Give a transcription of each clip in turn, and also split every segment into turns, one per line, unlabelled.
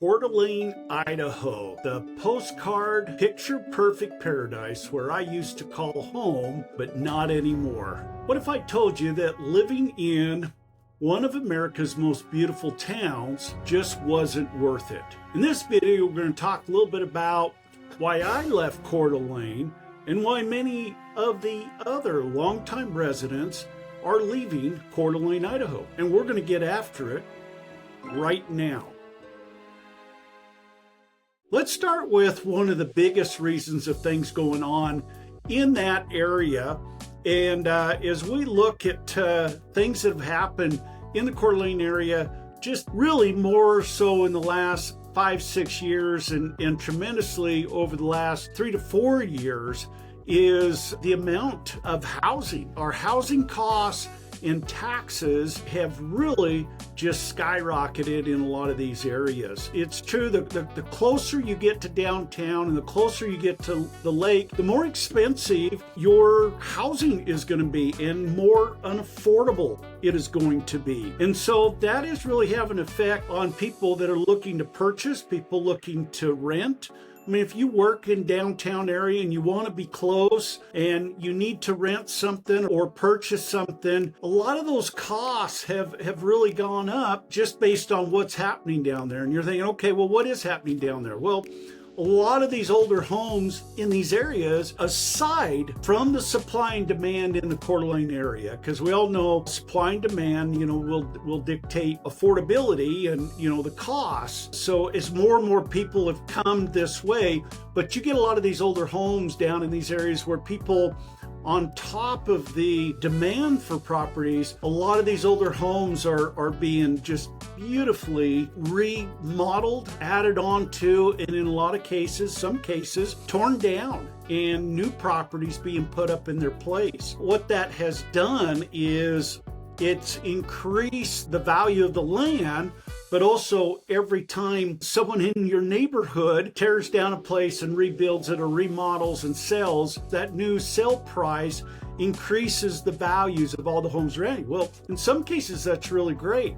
Coeur D'Alene, Idaho, the postcard picture-perfect paradise where I used to call home, but not anymore. What if I told you that living in one of America's most beautiful towns just wasn't worth it? In this video, we're going to talk a little bit about why I left Coeur D'Alene and why many of the other longtime residents are leaving Coeur D'Alene, Idaho. And we're going to get after it right now. Let's start with one of the biggest reasons of things going on in that area. And as we look at things that have happened in the Coeur D'Alene area, just really more so in the last 5-6 years and tremendously over the last 3 to 4 years, is the amount of housing. Our housing costs and taxes have really just skyrocketed in a lot of these areas. It's true that the closer you get to downtown and the closer you get to the lake, the more expensive your housing is going to be and more unaffordable it is going to be. And so that is really having an effect on people that are looking to purchase, people looking to rent. I mean, if you work in downtown area and you want to be close and you need to rent something or purchase something, a lot of those costs have really gone up just based on what's happening down there. And you're thinking, okay, well, what is happening down there? Well, a lot of these older homes in these areas, aside from the supply and demand in the Coeur D'Alene area, because we all know supply and demand, will dictate affordability and, the costs. So as more and more people have come this way, but you get a lot of these older homes down in these areas where people, on top of the demand for properties, a lot of these older homes are being just beautifully remodeled, added on to, and in a lot of cases, some cases, torn down and new properties being put up in their place. What that has done is it's increased the value of the land, but also every time someone in your neighborhood tears down a place and rebuilds it or remodels and sells, that new sale price increases the values of all the homes renting. Well, in some cases, that's really great.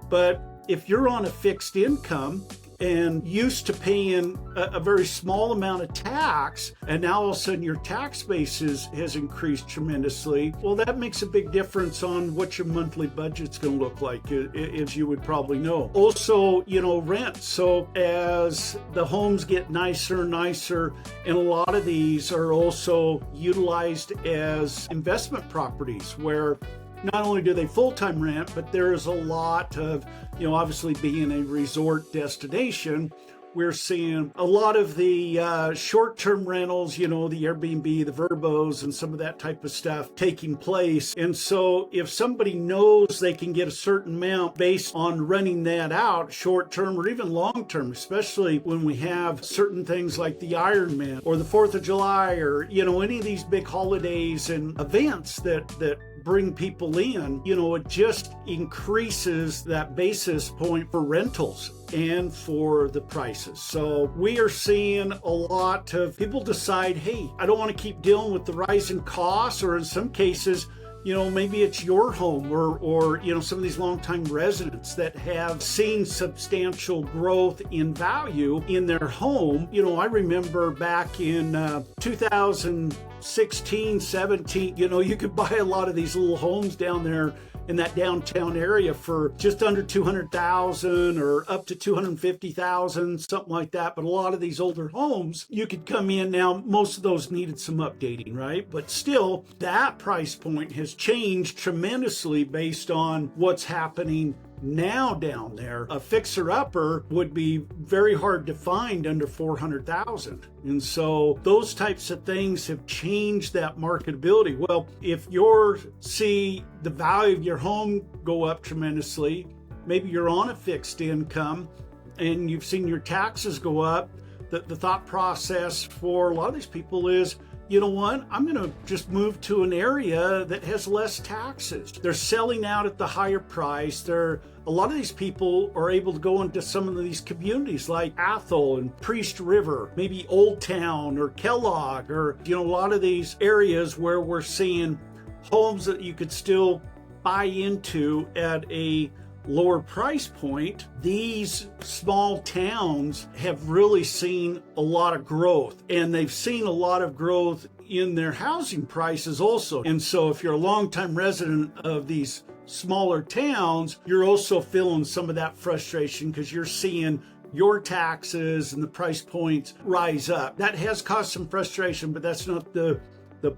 But if you're on a fixed income and used to paying a very small amount of tax, and now all of a sudden your tax base has increased tremendously, well, that makes a big difference on what your monthly budget's going to look like, as you would probably know. Also, rent. So as the homes get nicer and nicer, and a lot of these are also utilized as investment properties where not only do they full-time rent, but there is a lot of, obviously being a resort destination, we're seeing a lot of the short-term rentals, the Airbnb, the Verbos, and some of that type of stuff taking place. And so if somebody knows they can get a certain amount based on renting that out, short-term or even long-term, especially when we have certain things like the Ironman or the 4th of July or, any of these big holidays and events that bring people in, it just increases that basis point for rentals and for the prices. So we are seeing a lot of people decide, hey, I don't want to keep dealing with the rising costs, or in some cases, maybe it's your home or some of these longtime residents that have seen substantial growth in value in their home. I remember back in 2016, 17, you could buy a lot of these little homes down there in that downtown area for just under $200,000 or up to $250,000, something like that. But a lot of these older homes, you could come in now, most of those needed some updating, right? But still, that price point has changed tremendously based on what's happening now down there. A fixer-upper would be very hard to find under $400,000. And so those types of things have changed that marketability. Well, if you see the value of your home go up tremendously, maybe you're on a fixed income and you've seen your taxes go up, the thought process for a lot of these people is, you know what, I'm going to just move to an area that has less taxes. They're selling out at the higher price. A lot of these people are able to go into some of these communities like Athol and Priest River, maybe Old Town or Kellogg, or, a lot of these areas where we're seeing homes that you could still buy into at a lower price point, these small towns have really seen a lot of growth, and they've seen a lot of growth in their housing prices also. And so if you're a longtime resident of these smaller towns, you're also feeling some of that frustration because you're seeing your taxes and the price points rise up. That has caused some frustration, but that's not the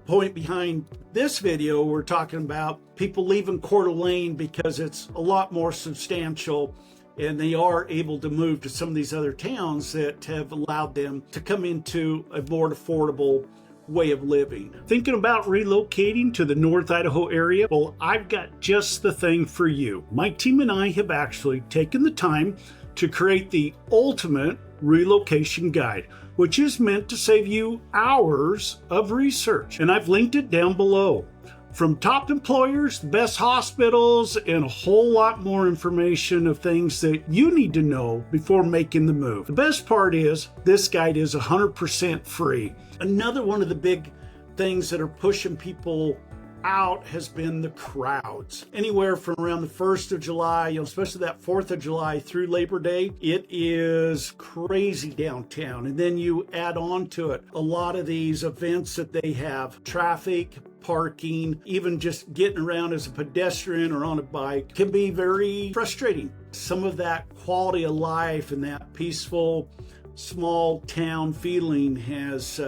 point behind this video. We're talking about people leaving Coeur D'Alene because it's a lot more substantial, and they are able to move to some of these other towns that have allowed them to come into a more affordable way of living. Thinking about relocating to the North Idaho area? Well, I've got just the thing for you. My team and I have actually taken the time to create the ultimate relocation guide, which is meant to save you hours of research. And I've linked it down below. From top employers, the best hospitals, and a whole lot more information of things that you need to know before making the move. The best part is this guide is 100% free. Another one of the big things that are pushing people out has been the crowds. Anywhere from around the 1st of July, especially that 4th of July through Labor Day, it is crazy downtown. And then you add on to it a lot of these events that they have, traffic, parking, even just getting around as a pedestrian or on a bike can be very frustrating. Some of that quality of life and that peaceful small town feeling has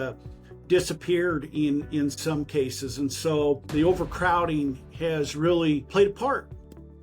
disappeared in some cases. And so the overcrowding has really played a part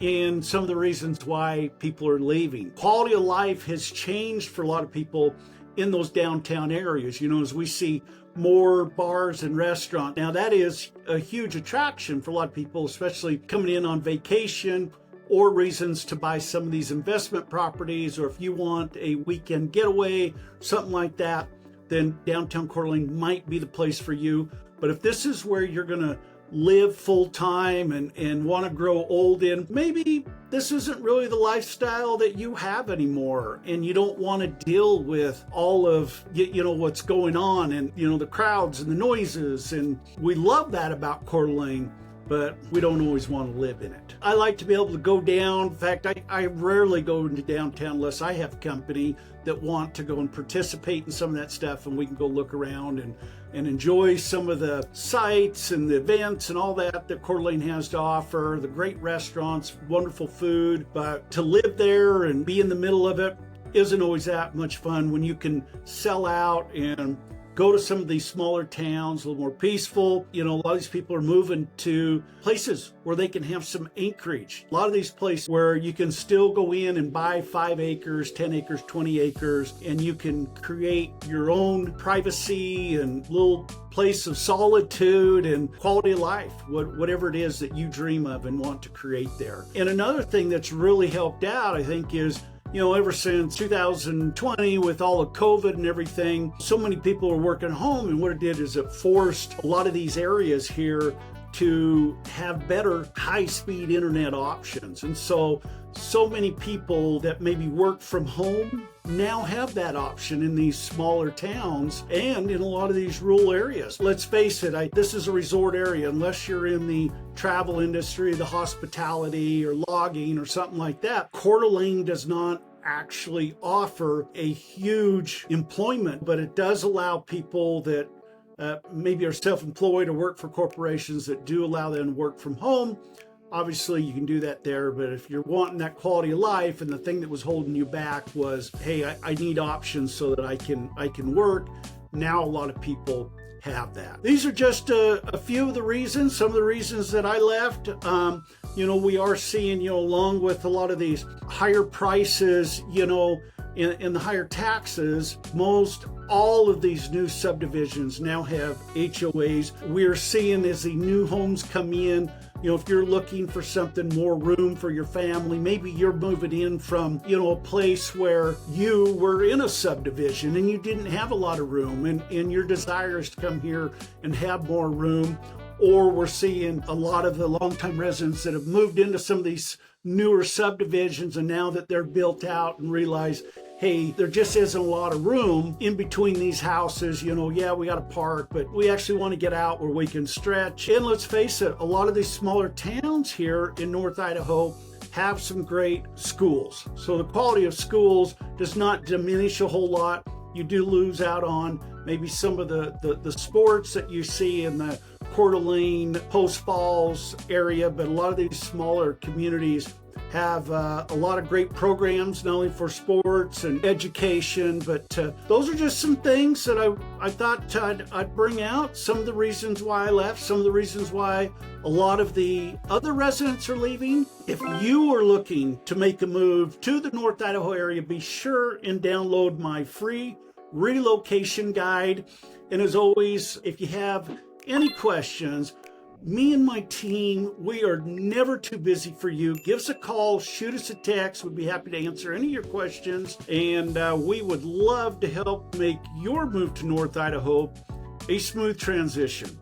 in some of the reasons why people are leaving. Quality of life has changed for a lot of people in those downtown areas, as we see more bars and restaurants. Now that is a huge attraction for a lot of people, especially coming in on vacation or reasons to buy some of these investment properties, or if you want a weekend getaway, something like that, then downtown Coeur D'Alene might be the place for you. But if this is where you're gonna live full time and want to grow old in, maybe this isn't really the lifestyle that you have anymore, and you don't want to deal with all of what's going on, and the crowds and the noises. And we love that about Coeur D'Alene, but we don't always want to live in it. I like to be able to go down. In fact, I rarely go into downtown unless I have company that want to go and participate in some of that stuff, and we can go look around and enjoy some of the sights and the events and all that Coeur D'Alene has to offer, the great restaurants, wonderful food. But to live there and be in the middle of it isn't always that much fun when you can sell out and go to some of these smaller towns, a little more peaceful. A lot of these people are moving to places where they can have some acreage. A lot of these places where you can still go in and buy 5 acres, 10 acres, 20 acres, and you can create your own privacy and little place of solitude and quality of life, whatever it is that you dream of and want to create there. And another thing that's really helped out, I think, is ever since 2020 with all of COVID and everything, so many people are working home, and what it did is it forced a lot of these areas here to have better high-speed internet options. And so many people that maybe work from home now have that option in these smaller towns and in a lot of these rural areas. Let's face it, this is a resort area. Unless you're in the travel industry, the hospitality or logging or something like that, Coeur D'Alene does not actually offer a huge employment, but it does allow people that maybe are self-employed or work for corporations that do allow them to work from home. Obviously, you can do that there, but if you're wanting that quality of life and the thing that was holding you back was, hey, I need options so that I can work, now a lot of people have that. These are just a few of the reasons, some of the reasons that I left. We are seeing, along with a lot of these higher prices, in the higher taxes, most all of these new subdivisions now have HOAs. We're seeing as the new homes come in, if you're looking for something more room for your family, maybe you're moving in from, a place where you were in a subdivision and you didn't have a lot of room, and your desire is to come here and have more room. Or we're seeing a lot of the longtime residents that have moved into some of these newer subdivisions, and now that they're built out and realize, hey, there just isn't a lot of room in between these houses. Yeah, we got a park, but we actually want to get out where we can stretch. And let's face it, a lot of these smaller towns here in North Idaho have some great schools. So the quality of schools does not diminish a whole lot. You do lose out on maybe some of the sports that you see in the Coeur d'Alene, Post Falls area, but a lot of these smaller communities have a lot of great programs, not only for sports and education, but those are just some things that I thought I'd bring out. Some of the reasons why I left, some of the reasons why a lot of the other residents are leaving. If you are looking to make a move to the North Idaho area, be sure and download my free relocation guide. And as always, if you have any questions, me and my team, we are never too busy for you. Give us a call, shoot us a text. We'd be happy to answer any of your questions. And we would love to help make your move to North Idaho a smooth transition.